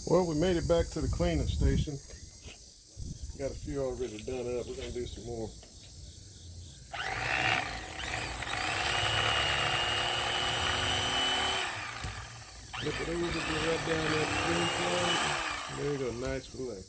Well, we made it back to the cleaning station. Got a few already done up. We're gonna do some more. Look at those, get right down that stream flow. There you go, nice fillet.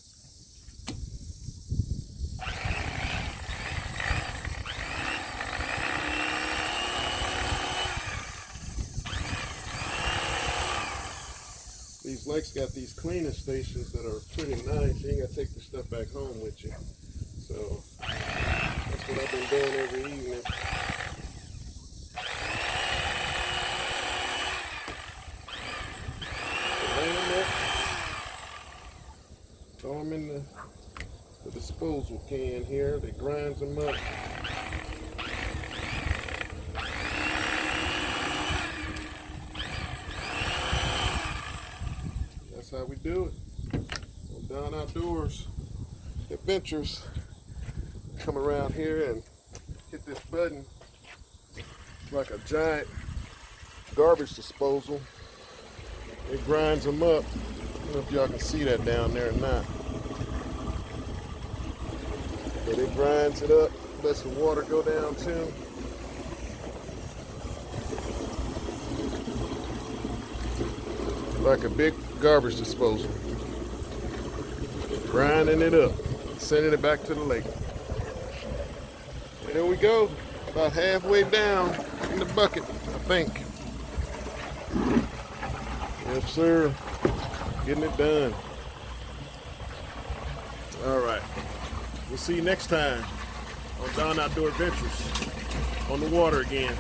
These lakes got these cleaning stations that are pretty nice. You ain't gotta take the stuff back home with you. So that's what I've been doing every evening. Lay them up, throw them in the disposal can here that grinds them up. That's how we do it. Don Outdoors Adventures. Come around here and hit this button. It's like a giant garbage disposal. It grinds them up. I don't know if y'all can see that down there or not. But it grinds it up, lets the water go down too. Like a big garbage disposal. Grinding it up, sending it back to the lake. There we go, about halfway down in the bucket, I think. Yes, sir, getting it done. All right, we'll see you next time on Don Outdoor Adventures on the water again.